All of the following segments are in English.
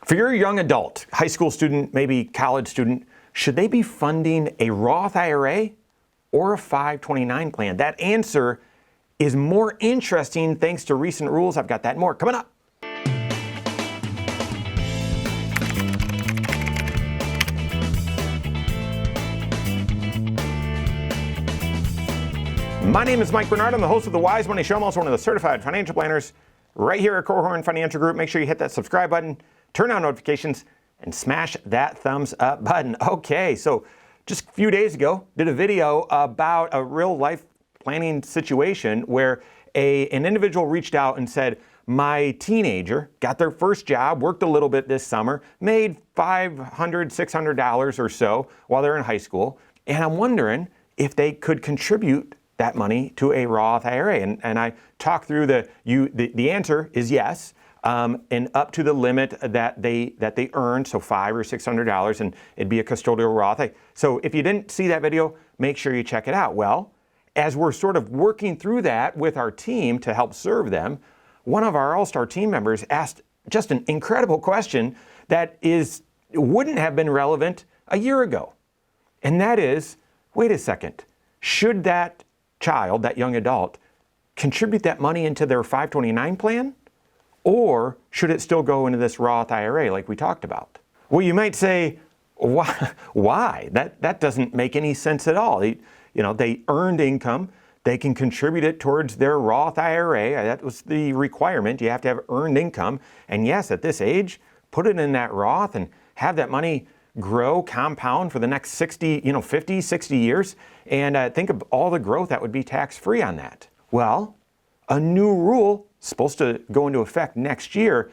For your young adult, high school student, maybe college student, should they be funding a Roth IRA or a 529 plan? That answer is more interesting thanks to recent rules. I've got that and more coming up. My name is Mike Bernard. I'm the host of the Wise Money Show. I'm also one of the certified financial planners right here at Korhorn Financial Group. Make sure you hit that subscribe button, turn on notifications, and smash that thumbs up button. Okay, so just a few days ago, did a video about a real life planning situation where an individual reached out and said, my teenager got their first job, worked a little bit this summer, made $500, $600 or so while they're in high school, and I'm wondering if they could contribute that money to a Roth IRA. And I talked through the answer is yes. And up to the limit that they earn, so $500 or $600, and it'd be a custodial Roth. So if you didn't see that video, make sure you check it out. Well, as we're sort of working through that with our team to help serve them, one of our all-star team members asked just an incredible question that wouldn't have been relevant a year ago. And that is, wait a second, should that child, that young adult, contribute that money into their 529 plan? Or should it still go into this Roth IRA like we talked about? Well, you might say, why? That doesn't make any sense at all. They earned income. They can contribute it towards their Roth IRA. That was the requirement. You have to have earned income. And yes, at this age, put it in that Roth and have that money grow, compound for the next 50, 60 years. And think of all the growth that would be tax-free on that. Well, a new rule supposed to go into effect next year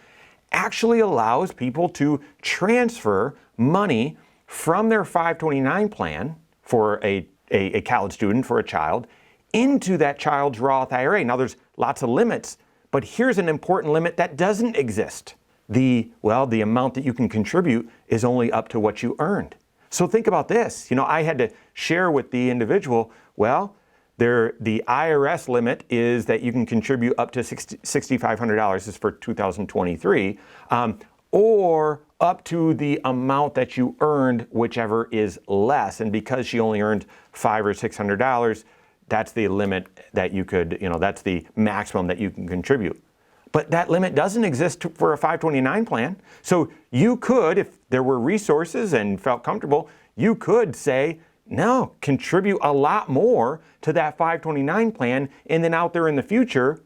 actually allows people to transfer money from their 529 plan for a college student, for a child, into that child's Roth IRA. Now there's lots of limits, but here's an important limit that doesn't exist. The amount that you can contribute is only up to what you earned. So think about this. I had to share with the individual, the IRS limit is that you can contribute up to $6,500. This is for 2023, or up to the amount that you earned, whichever is less. And because she only earned $500 or $600, that's the limit that you could, that's the maximum that you can contribute. But that limit doesn't exist for a 529 plan. So you could, if there were resources and felt comfortable, you could say, no, contribute a lot more to that 529 plan, and then out there in the future,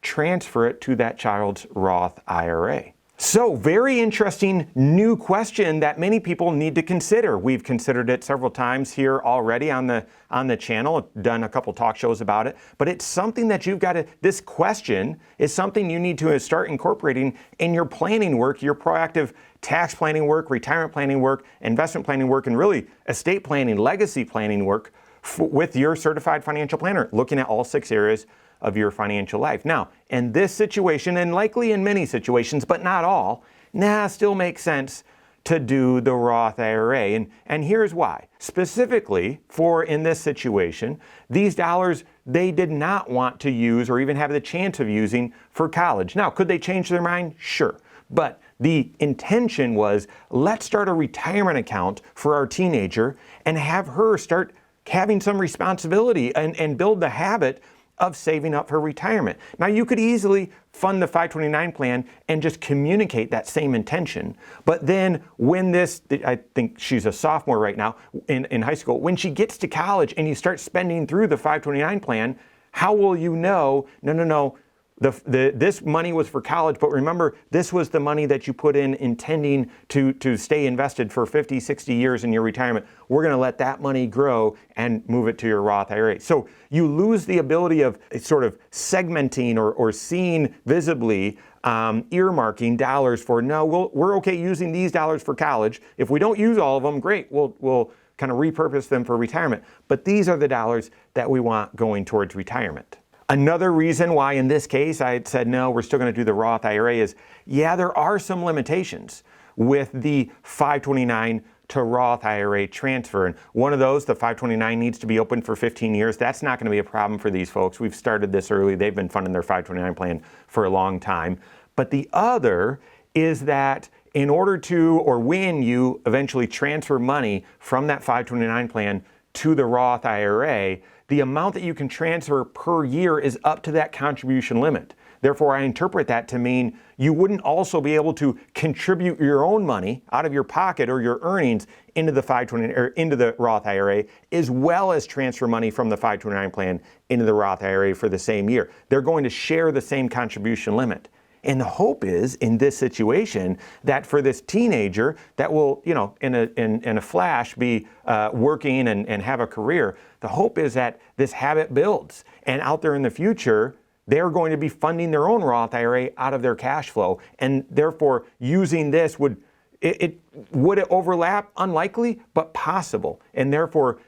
transfer it to that child's Roth IRA. So very interesting new question that many people need to consider. We've considered it several times here already on the channel, done a couple talk shows about it, but it's something that this question is something you need to start incorporating in your planning work, your proactive tax planning work, retirement planning work, investment planning work, and really estate planning, legacy planning work with your certified financial planner, looking at all 6 areas of your financial life. Now, in this situation, and likely in many situations, but not all, still makes sense to do the Roth IRA. And here's why. Specifically in this situation, these dollars they did not want to use or even have the chance of using for college. Now, could they change their mind? Sure. But the intention was, let's start a retirement account for our teenager and have her start having some responsibility and build the habit of saving up for retirement. Now, you could easily fund the 529 plan and just communicate that same intention. But then I think she's a sophomore right now in high school, when she gets to college and you start spending through the 529 plan, how will you know, no, this money was for college, but remember, this was the money that you put in intending to stay invested for 50, 60 years in your retirement. We're going to let that money grow and move it to your Roth IRA. So you lose the ability of sort of segmenting or seeing visibly, earmarking dollars for, we're okay using these dollars for college. If we don't use all of them, great, we'll kind of repurpose them for retirement. But these are the dollars that we want going towards retirement. Another reason why in this case I said, no, we're still going to do the Roth IRA is, there are some limitations with the 529 to Roth IRA transfer. And one of those, the 529, needs to be open for 15 years. That's not going to be a problem for these folks. We've started this early. They've been funding their 529 plan for a long time. But the other is that in order to, or when you eventually transfer money from that 529 plan to the Roth IRA, the amount that you can transfer per year is up to that contribution limit. Therefore, I interpret that to mean you wouldn't also be able to contribute your own money out of your pocket or your earnings into the 529 or into the Roth IRA, as well as transfer money from the 529 plan into the Roth IRA for the same year. They're going to share the same contribution limit. And the hope is, in this situation, that for this teenager that will, in a flash be working and have a career, the hope is that this habit builds. And out there in the future, they're going to be funding their own Roth IRA out of their cash flow. And therefore, using this would it overlap? Unlikely, but possible. And therefore,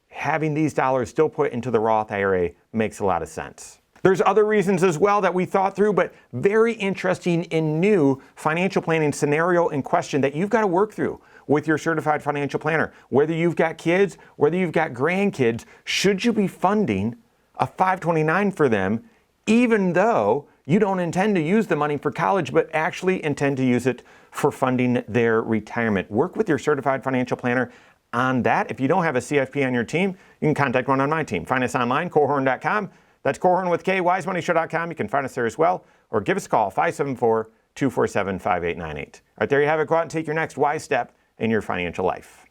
having these dollars still put into the Roth IRA makes a lot of sense. There's other reasons as well that we thought through, but very interesting and new financial planning scenario and question that you've got to work through with your certified financial planner. Whether you've got kids, whether you've got grandkids, should you be funding a 529 for them, even though you don't intend to use the money for college, but actually intend to use it for funding their retirement? Work with your certified financial planner on that. If you don't have a CFP on your team, you can contact one on my team. Find us online, Korhorn.com. That's Korhorn with K, wisemoneyshow.com. You can find us there as well, or give us a call, 574-247-5898. All right, there you have it. Go out and take your next wise step in your financial life.